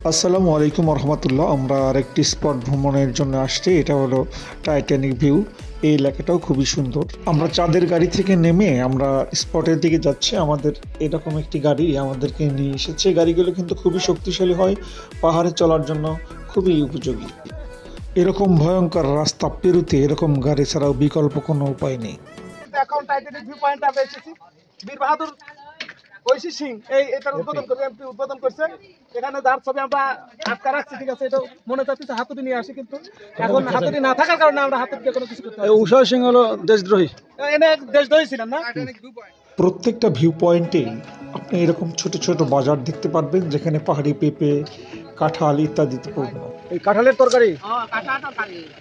আসসালামু আলাইকুম রহমতুল্লাহ। আমরা আরেকটি স্পট ভ্রমণের জন্য আসছি। এটা হলো টাইটানিক ভিউ। এই এলাকাটাও খুবই সুন্দর। আমরা চাঁদের গাড়ি থেকে নেমে আমরা স্পটের দিকে যাচ্ছি। আমাদের এরকম একটি গাড়ি আমাদেরকে নিয়ে এসেছে। গাড়িগুলো কিন্তু খুবই শক্তিশালী হয়, পাহাড়ে চলার জন্য খুবই উপযোগী। এরকম ভয়ঙ্কর রাস্তা পেরুতে এরকম গাড়ি ছাড়াও বিকল্প কোনো উপায় নেই। এখন টাইটানিক ভিউ পয়েন্ট আমরা এসেছি। বীর বাহাদুর ঐশী সিং এটার উদ্বোধন করছে। এখানে যার ছবি আমরা আটকা রাখছি, ঠিক আছে। এটা মনে চাচ্ছি হাতুড়ি নিয়ে আসি, কিন্তু এখন হাতুড়ি না থাকার কারণে আমরা হাতুড়ি দিয়ে কোনো কিছু করতে পারি। উষা সিং হলো দেশদ্রোহী। এনে দেশদ্রোহী ছিলেন না। প্রত্যেকটা ভিউ পয়েন্টে আপনি এরকম ছোট ছোট বাজার দেখতে পারবেন, যেখানে পাহাড়ি পেঁপে, কাঁঠাল ইত্যাদিতে পূর্ণ। এই কাঁঠালের তরকারি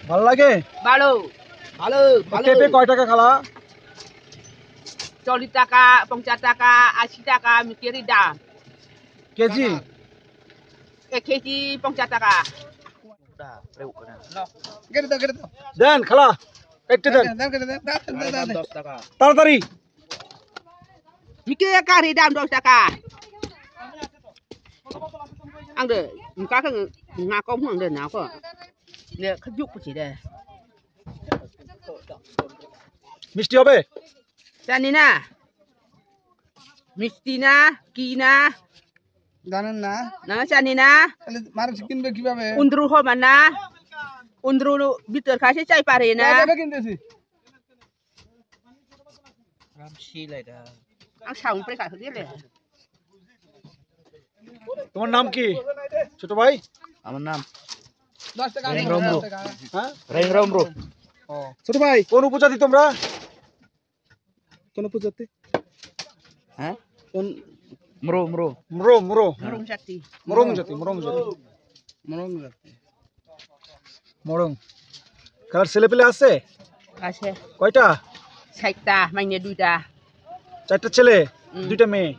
ভালো লাগে। ভালো ভালো ভালো। পেঁপে কয় টাকা খালা? 40 টাকা, 50 টাকা, 80 টাকা মিকেরি দাম। কেজি? 1 কেজি 50 টাকা। দেন খালা, একটু দেন তাড়াতাড়ি। মিকেরি kari দাম 10 টাকা। Angde, muka kan ngakau hang de ngakau. Le khajuk puchi de. মিষ্টি হবে? Jani na. Misti na, ki na. জানেন না Na jani na. তাহলে মানুষ কিনবে কিভাবে? Undru ho mana. Undru bitor khasi chai pare na. কিভাবে কিনতেছি? Ang saung pre khasi le. তোমার নাম কি ছোট ভাই? আমার নাম 10 টাকা। হ্যাঁ, রমরো। ছোট ভাই কোন উপজাতি তোমরা? কোন পূজাতে? হ্যাঁ, কোন মরো মরো মুরো মুরো Murung jati. মরং জাতি। মরং জাতি। মরং জাতি। মরং। কার ছেলে পেলে আছে Ase. কয়টা? Saita mainnya duita. চারটা ছেলে, দুইটা মেয়ে।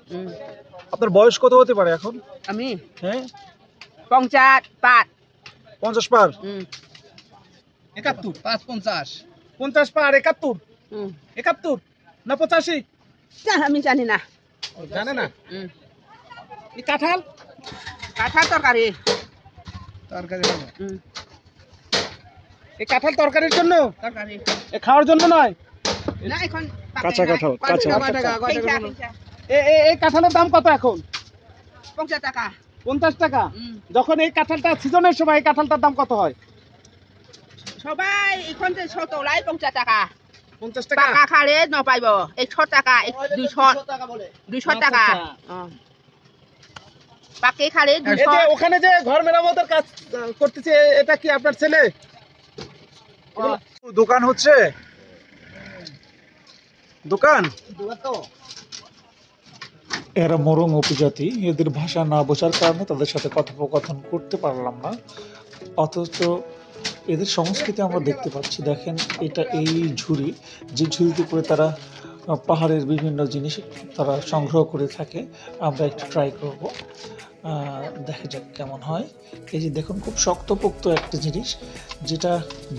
আপনার বয়স কত হতে পারে এখন? Ami. হ্যাঁ, Pongcat 4. 50 পার। 71 550 50 পার 71 71 না 85? Jangan ami jani na. জানে না। এই কাঁঠাল Kata tokari. তরকারি হবে। এই কাঁঠাল তরকারির জন্য, Tokari. এ খাওয়ার জন্য নয়। Na ikon কাঁচা কাঁঠাল, কাঁচা। কয় টাকা? Pinca. এই কাঁঠালের দাম কত এখন? Pongcat taka. 50 টাকা। যখন এই কাঁঠালটা সিজনের সময় এই কাঁঠালটার দাম কত হয়? সবাই এখন যে ছোট লাই 50 টাকা 50 টাকা। পাকা খালে ন পাইব 100 টাকা 200 টাকা পাকে খালে এই যে 200 ওখানে যে ঘর মেরামতের কাজ করতেছে, এটা কি আপনার ছেলে? দোকান হচ্ছে দোকান। এরা মোরং উপজাতি। এদের ভাষা না বোঝার কারণে তাদের সাথে কথোপকথন করতে পারলাম না, অথচ এদের সংস্কৃতি আমরা দেখতে পাচ্ছি। দেখেন, এটা এই ঝুড়ি, যে ঝুড়িতে করে তারা পাহাড়ের বিভিন্ন জিনিস তারা সংগ্রহ করে থাকে। আমরা একটু ট্রাই করব, দেখা যাক কেমন হয়। এই যে দেখুন, খুব শক্তপোক্ত একটা জিনিস, যেটা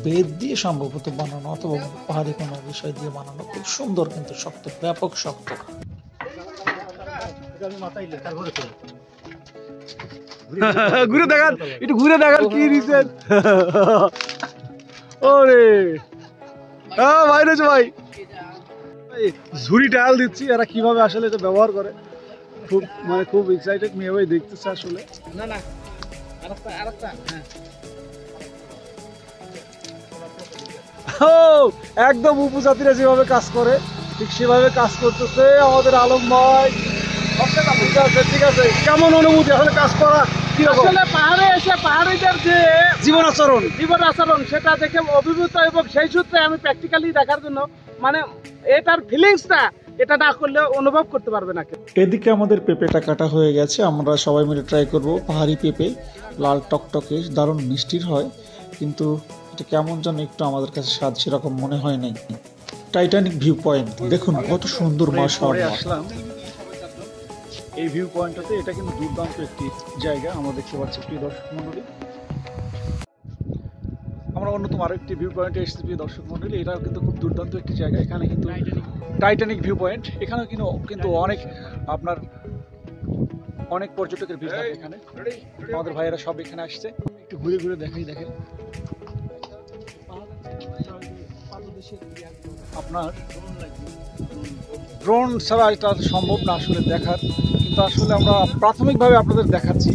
বেত দিয়ে সম্ভবত বানানো অথবা পাহাড়ি কোনো বিষয় দিয়ে বানানো। খুব সুন্দর, কিন্তু শক্ত, ব্যাপক শক্ত। ঘুরে দেখান, একটু ঘুরে দেখান কি রিসেন। ওরে ভাই রয়েছে ভাই, ঝুড়ি ডাল দিচ্ছি। এরা কিভাবে আসলে এটা ব্যবহার করে, খুব মানে খুব এক্সাইটেড মেয়ে ভাই দেখতেছে আসলে। না না, আরেকটা হ্যাঁ। ও, একদম উপজাতিরা যেভাবে কাজ করে ঠিক সেভাবে কাজ করতেছে আমাদের আলম ভাই। ঠিক আছে, ঠিক আছে। কেমন অনুভূতি আসলে কাজ করা? কিরকম আসলে পাহাড়ে এসে পাহাড়িদের যে জীবন আচরণ, সেটা দেখে অভিভূত, এবং সেই সূত্রে আমি প্র্যাকটিক্যালি দেখার জন্য, মানে এটার ফিলিংসটা এটা না করলে অনুভব করতে পারবে না কেউ। এদিকে আমাদের পেঁপেটা কাটা হয়ে গেছে। আমরা সবাই মিলে ট্রাই করব পাহাড়ি পেঁপে। লাল টকটকে, দারুণ মিষ্টির হয়, কিন্তু এটা কেমন যেন একটু আমাদের কাছে স্বাদ সেরকম মনে হয় নাই। টাইটানিক ভিউ পয়েন্ট দেখুন কত সুন্দর, পরে মাশাআল্লাহ। আসলাম এই ভিউ পয়েন্টটাতে। এটা কিন্তু দুর্দান্ত একটি জায়গা, আমরা দেখতে পাচ্ছি প্রিয় দর্শক মন্ডলী। আমরা অন্যতম আরেকটি ভিউ পয়েন্টে এসেছি প্রিয় দর্শক মন্ডলী। এটাও কিন্তু খুব দুর্দান্ত একটি জায়গা। এখানে কিন্তু টাইটানিক ভিউ পয়েন্ট। এখানেও কিন্তু অনেক আপনার অনেক পর্যটকের ভিড় থাকে এখানে। আমাদের ভাইয়েরা সব এখানে আসছে, একটু ঘুরে ঘুরে দেখাই। দেখেন আপনার ড্রোন ছাড়া এটা সম্ভব না আসলে দেখার, কিন্তু আসলে আমরা প্রাথমিকভাবে আপনাদের দেখাচ্ছি,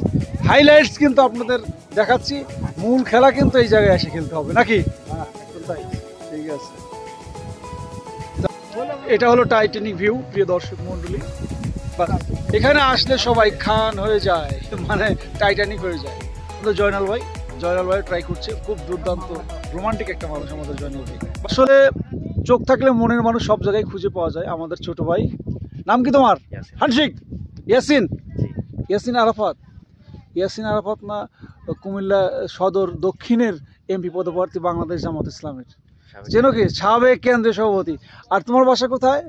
হাইলাইটস কিন্তু আপনাদের দেখাচ্ছি। মূল খেলা কিন্তু এই জায়গায় এসে খেলতে হবে নাকি? তাই, ঠিক আছে। এটা হলো টাইটানিক ভিউ প্রিয় দর্শক মন্ডলী। এখানে আসলে সবাই খান হয়ে যায়, মানে টাইটানিক হয়ে যায়। জয়নাল ভাই ট্রাই করছে, খুব দুর্দান্ত রোমান্টিক একটা মানুষ আমাদের জয়নাল ভাই। আসলে চোখ থাকলে মনের মানুষ সব জায়গায় খুঁজে পাওয়া যায়। আমাদের ছোট ভাই, নাম কি তোমার? হানশিক ইয়াসিন আরাফাত না কুমিল্লা সদর দক্ষিণের এমপি পদপ্রার্থী বাংলাদেশ জামাত ইসলামের, যেন কি সাবেক কেন্দ্রীয় সভাপতি। আর তোমার বাসা কোথায়?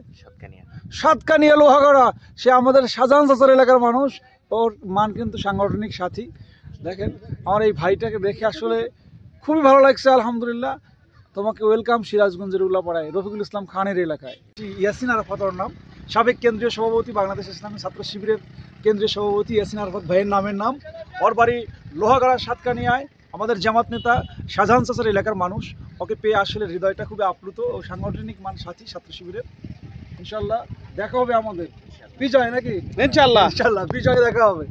সাতকানিয়া লোহাগড়া। সে আমাদের শাহজাহান চাচার এলাকার মানুষ, ওর মান কিন্তু সাংগঠনিক সাথী। দেখেন আমার এই ভাইটাকে দেখে আসলে খুবই ভালো লাগছে, আলহামদুলিল্লাহ। তোমাকে ওয়েলকাম সিরাজগঞ্জের উল্লাপাড়ায় রফিকুল ইসলাম খানের এলাকায়। ইয়াসিন আরাফাত ওর নাম, সাবেক কেন্দ্রীয় সভাপতি বাংলাদেশ ইসলামী ছাত্র শিবিরের কেন্দ্রীয় সভাপতি ইয়াসিন আরাফাত ভাইয়ের নামের নাম। ওর বাড়ি লোহাগড়া সাতকানিয়ায়। আমাদের জামাত নেতা শাহজাহান চাচার এলাকার মানুষ। ওকে পেয়ে আসলে হৃদয়টা খুবই আপ্লুত ও সাংগঠনিক মান সাথী ছাত্র শিবিরের। ইনশাল্লাহ দেখা হবে আমাদের বিজয় নাকি? ইনশাআল্লাহ বিজয় দেখা হবে।